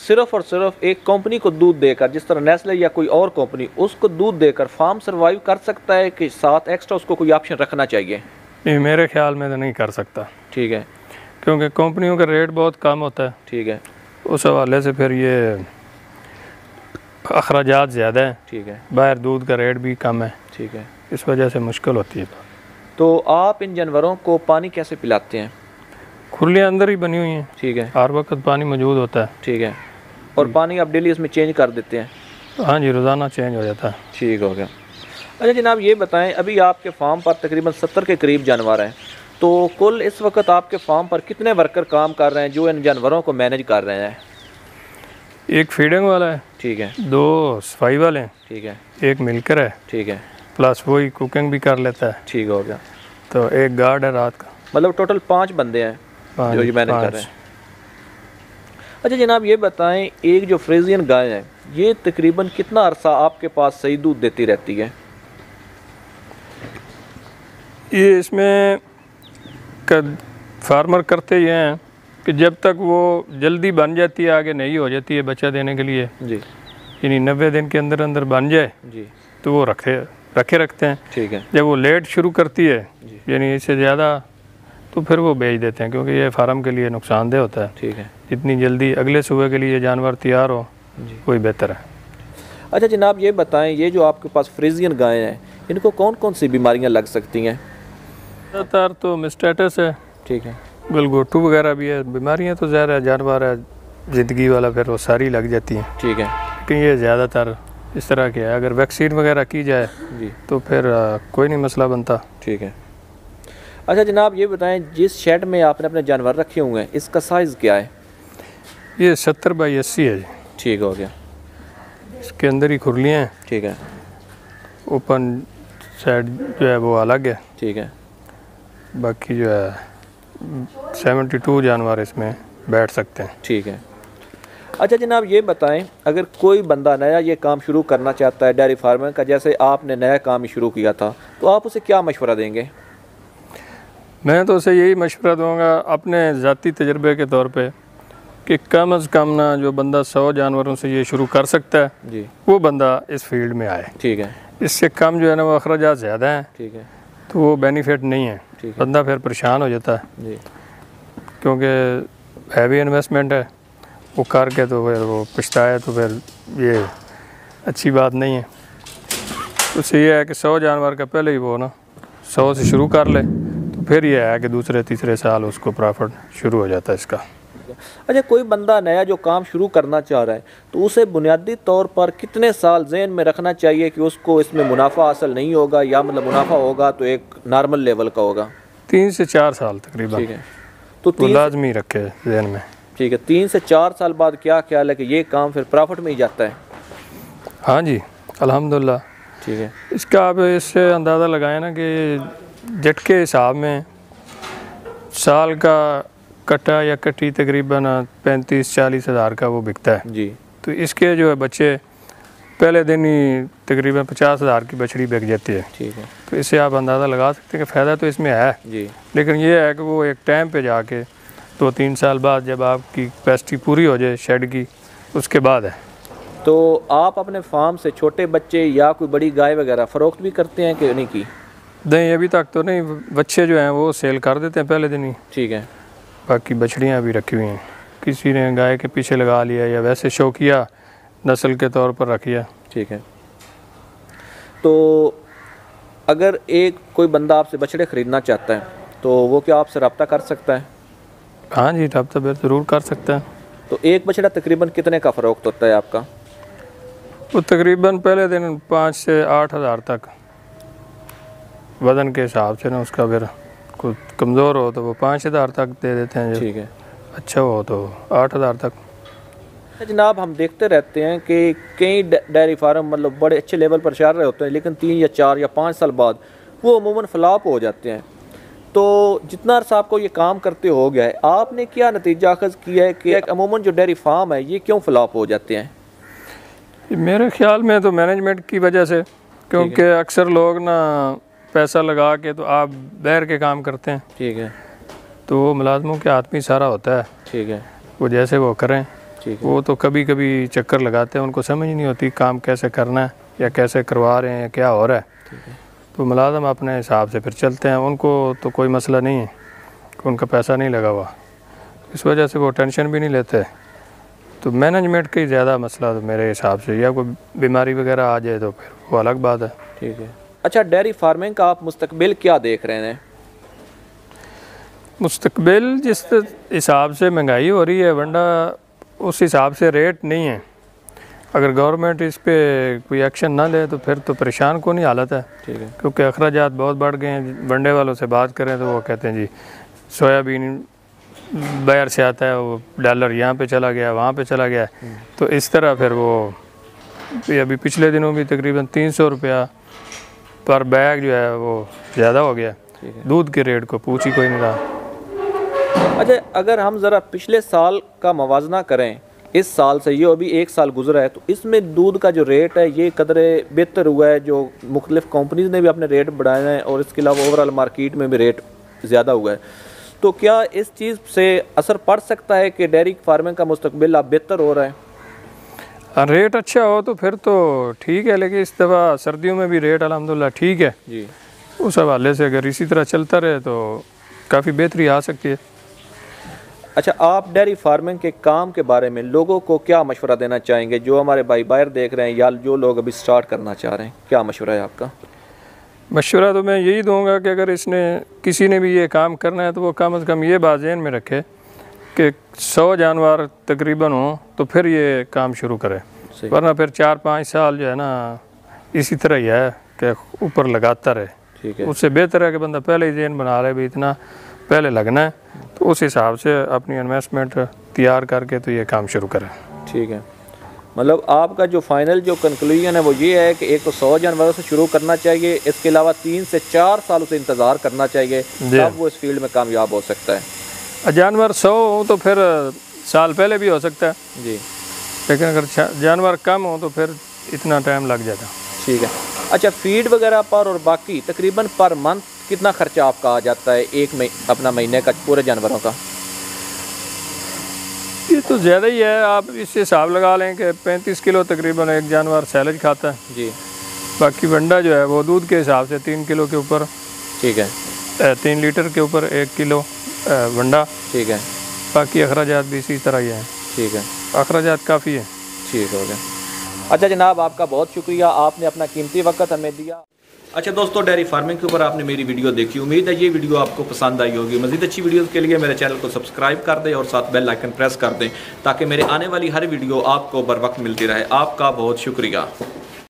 सिर्फ और सिर्फ एक कंपनी को दूध देकर, जिस तरह नेस्ले या कोई और कंपनी, उसको दूध देकर फार्म सर्वाइव कर सकता है कि साथ एक्स्ट्रा उसको कोई ऑप्शन रखना चाहिए? नहीं, मेरे ख्याल में तो नहीं कर सकता। ठीक है। क्योंकि कंपनियों का रेट बहुत कम होता है। ठीक है। उस हवाले से फिर ये अखराजात ज़्यादा हैं। ठीक है। बाहर दूध का रेट भी कम है। ठीक है। इस वजह से मुश्किल होती है। तो आप इन जानवरों को पानी कैसे पिलाते हैं? खुलियाँ अंदर ही बनी हुई हैं। ठीक है। हर वक्त पानी मौजूद होता है। ठीक है। और पानी आप डेली उसमें चेंज कर देते हैं? हाँ जी, रोज़ाना चेंज हो जाता है। ठीक हो गया। अच्छा जनाब, ये बताएं, अभी आपके फार्म पर तकरीबन 70 के करीब जानवर हैं, तो कुल इस वक्त आपके फार्म पर कितने वर्कर काम कर रहे हैं जो इन जानवरों को मैनेज कर रहे हैं? एक फीडिंग वाला है। ठीक है। 2 सफाई वाले हैं। ठीक है। एक मिलकर है। ठीक है। प्लस वही कुकिंग भी कर लेता है। ठीक हो गया। तो एक गार्ड है रात का। मतलब टोटल 5 बंदे हैं जो ये मैनेज कर रहे हैं। अच्छा जनाब, ये बताएं, एक जो फ्रीजियन गाय है ये तकरीबन कितना अरसा आपके पास सही दूध देती रहती है? ये इसमें फार्मर करते ये हैं कि जब तक वो जल्दी बन जाती है, आगे नहीं हो जाती है बच्चा देने के लिए जी, यानी 90 दिन के अंदर अंदर बन जाए जी, तो वो रखते हैं। ठीक है। जब वो लेट शुरू करती है यानी इससे ज़्यादा तो फिर वो बेच देते हैं, क्योंकि ये फार्म के लिए नुकसानदेह होता है। ठीक है। जितनी जल्दी अगले सुबह के लिए जानवर तैयार हो वही बेहतर है। अच्छा जनाब, ये बताएं, ये जो आपके पास फ्रीजियन गाय हैं इनको कौन कौन सी बीमारियां लग सकती हैं? ज़्यादातर तो मिस्टेटस है। ठीक है। गलगोटू वगैरह भी है। बीमारियां तो ज़्यादा है, जानवर है ज़िंदगी वाला, फिर वो सारी लग जाती हैं। ठीक है। लेकिन ये ज़्यादातर इस तरह के है। अगर वैक्सीन वगैरह की जाए जी तो फिर कोई नहीं मसला बनता। ठीक है। अच्छा जनाब, ये बताएं, जिस शेड में आपने अपने जानवर रखे हुए हैं इसका साइज़ क्या है? ये 70 बाई 80 है जी। ठीक हो गया। इसके अंदर ही खुरलियाँ हैं। ठीक है। ओपन साइड जो है वो अलग है। ठीक है। बाकी जो है 72 जानवर इसमें बैठ सकते हैं। ठीक है। अच्छा जनाब, ये बताएं, अगर कोई बंदा नया ये काम शुरू करना चाहता है डेयरी फार्मिंग का, जैसे आपने नया काम शुरू किया था, तो आप उसे क्या मशवरा देंगे? मैं तो उसे यही मशवरा दूंगा अपने ज़ाती तजर्बे के तौर पे कि कम अज़ कम ना जो बंदा 100 जानवरों से ये शुरू कर सकता है जी, वो बंदा इस फील्ड में आए। ठीक है। इससे कम जो है ना वो अखराजात ज़्यादा हैं। ठीक है। तो वो बेनिफिट नहीं है। ठीक है। बंदा फिर परेशान हो जाता है जी, क्योंकि हैवी इन्वेस्टमेंट है, वो करके तो फिर वो पछताए तो फिर ये अच्छी बात नहीं है। उससे ये है कि 100 जानवर का पहले ही वो ना 100 से शुरू कर ले तो फिर ये है कि दूसरे तीसरे साल उसको प्रॉफिट शुरू हो जाता है इसका। अच्छा, कोई बंदा नया जो काम शुरू करना चाह रहा है तो उसे बुनियादी तौर पर कितने साल जहन में रखना चाहिए कि उसको इसमें मुनाफा हासिल नहीं होगा, या मतलब मुनाफा होगा तो एक नॉर्मल लेवल का होगा? 3 से 4 साल तकरीबन। ठीक है। तो लाजमी रखे जहन में। ठीक है। 3 से 4 साल बाद क्या ख्याल है कि ये काम फिर प्रॉफिट में ही जाता है? हाँ जी, अल्हम्दुलिल्लाह। ठीक है। इसका आप इससे अंदाज़ा लगाएं ना कि जट के हिसाब में साल का कट्टा या कट्टी तकरीबन 35-40 हज़ार का वो बिकता है जी। तो इसके जो है बच्चे पहले दिन ही तकरीबन 50 हज़ार की बछड़ी बिक जाती है। ठीक है। तो इससे आप अंदाज़ा लगा सकते हैं कि फ़ायदा तो इसमें है जी। लेकिन ये है कि वो एक टाइम पे जाके 2-3 साल बाद जब आपकी कैपेसिटी पूरी हो जाए शेड की उसके बाद है। तो आप अपने फार्म से छोटे बच्चे या कोई बड़ी गाय वगैरह फ़रोख्त भी करते हैं कि नहीं की? नहीं, अभी तक तो नहीं। बच्चे जो हैं वो सेल कर देते हैं पहले दिन ही। ठीक है। बाकी बछड़ियाँ भी रखी हुई हैं, किसी ने गाय के पीछे लगा लिया या वैसे शौकिया नस्ल के तौर पर रखिया। ठीक है। तो अगर कोई बंदा आपसे बछड़े ख़रीदना चाहता है तो वो क्या आपसे रब्ता कर सकता है? हाँ जी, रब्ता ज़रूर कर सकता है। तो एक बछड़ा तकरीबन कितने का फ़रोख्त होता है आपका? वो तकरीबन पहले दिन 5 से 8 हज़ार तक वज़न के हिसाब से ना उसका, फिर कुछ कमज़ोर हो तो वो 5 हज़ार तक दे देते हैं। ठीक है। अच्छा हो तो 8 हज़ार तक। जनाब, हम देखते रहते हैं कि कई डेयरी फार्म मतलब बड़े अच्छे लेवल पर चल रहे होते हैं लेकिन 3 या 4 या 5 साल बाद वो अमूमन फ्लॉप हो जाते हैं। तो जितना अर्सा आपको ये काम करते हो गया है, आपने क्या नतीजा अखज़ किया है कि अमूमन जो डेयरी फार्म है ये क्यों फ्लॉप हो जाते हैं? मेरे ख्याल में तो मैनेजमेंट की वजह से, क्योंकि अक्सर लोग ना पैसा लगा के तो आप बैर के काम करते हैं। ठीक है। तो वो मुलाजमों के हाथ में सारा होता है। ठीक है। वो जैसे वो करें। ठीक है। वो तो कभी कभी चक्कर लगाते हैं, उनको समझ नहीं होती काम कैसे करना है या कैसे करवा रहे हैं या क्या हो रहा है। ठीक है। तो मुलाजम अपने हिसाब से फिर चलते हैं, उनको तो कोई मसला नहीं है कि उनका पैसा नहीं लगा हुआ, इस वजह से वो टेंशन भी नहीं लेते। तो मैनेजमेंट का ही ज़्यादा मसला तो मेरे हिसाब से, या कोई बीमारी वगैरह आ जाए तो फिर वो अलग बात है। ठीक है। अच्छा, डेयरी फार्मिंग का आप मुस्तकबिल क्या देख रहे हैं? मुस्तकबिल जिस हिसाब से महंगाई हो रही है वंडा, उस हिसाब से रेट नहीं है। अगर गवर्नमेंट इस पे कोई एक्शन ना ले तो फिर तो परेशान को नहीं हालत है। ठीक है। क्योंकि अखराजात बहुत बढ़ गए हैं। वनडे वालों से बात करें तो वो कहते हैं जी सोयाबीन बाहर से आता है, वो डॉलर यहाँ पे चला गया, वहाँ पे चला गया। तो इस तरह फिर वो अभी पिछले दिनों भी तकरीबन 300 रुपया पर बैग जो है वो ज़्यादा हो गया। दूध के रेट को पूछ ही कोई नहीं रहा। अच्छा, अगर हम ज़रा पिछले साल का मवाजना करें इस साल से, ये अभी एक साल गुजरा है, तो इसमें दूध का जो रेट है ये कदरे बेहतर हुआ है। जो मुख्तलिफ कंपनीज ने भी अपने रेट बढ़ाए हैं और इसके अलावा ओवरऑल मार्केट में भी रेट ज़्यादा हुआ है। तो क्या इस चीज़ से असर पड़ सकता है कि डेयरी फार्मिंग का मुस्तकबिल अब बेहतर हो रहा है? रेट अच्छा हो तो फिर तो ठीक है, लेकिन इस दफ़ा सर्दियों में भी रेट अल्हम्दुलिल्लाह ठीक है जी। उस हवाले से अगर इसी तरह चलता रहे तो काफ़ी बेहतरी आ सकती है। अच्छा, आप डेयरी फार्मिंग के काम के बारे में लोगों को क्या मशवरा देना चाहेंगे, जो हमारे भाई बाहर देख रहे हैं या जो लोग अभी स्टार्ट करना चाह रहे हैं? क्या मशवरा है आपका? मशवरा तो मैं यही दूंगा कि अगर किसी ने भी ये काम करना है तो वो कम से कम ये बात ज़हन में रखे कि 100 जानवर तकरीबन हो तो फिर ये काम शुरू करे, वरना फिर 4-5 साल जो है ना इसी तरह ही है कि ऊपर लगाता रहे। ठीक है। उससे बेहतर है कि बंदा पहले ही ज़हन बना ले भी इतना पहले लगना है, तो उस हिसाब से अपनी इन्वेस्टमेंट तैयार करके तो ये काम शुरू करें। ठीक है। मतलब आपका जो फाइनल जो कंक्लूजन है वो ये है कि एक तो 100 जानवरों से शुरू करना चाहिए, इसके अलावा 3 से 4 साल उसे इंतज़ार करना चाहिए, तब वो इस फील्ड में कामयाब हो सकता है। जानवर 100 हो तो फिर साल पहले भी हो सकता है जी, लेकिन अगर जानवर कम हो तो फिर इतना टाइम लग जाता। ठीक है। अच्छा, फीड वगैरह पर और बाकी तकरीबन पर मंथ कितना खर्चा आपका आ जाता है अपना महीने का पूरे जानवरों का? ये तो ज़्यादा ही है, आप इससे हिसाब लगा लें कि 35 किलो तकरीबन एक जानवर सैलेज खाता है जी। बाकी वंडा जो है वो दूध के हिसाब से 3 किलो के ऊपर, ठीक है, 3 लीटर के ऊपर 1 किलो वंडा। ठीक है। बाकी अखराजात भी इसी तरह ही हैं। ठीक है, अखराजात काफ़ी है। ठीक हो गया। अच्छा जनाब, आपका बहुत शुक्रिया, आपने अपना कीमती वक्त हमें दिया। अच्छा दोस्तों, डेयरी फार्मिंग के ऊपर आपने मेरी वीडियो देखी, उम्मीद है ये वीडियो आपको पसंद आई होगी। मज़ीद अच्छी वीडियोस के लिए मेरे चैनल को सब्सक्राइब कर दें और साथ बेल आइकन प्रेस कर दें ताकि मेरे आने वाली हर वीडियो आपको बर वक्त मिलती रहे। आपका बहुत शुक्रिया।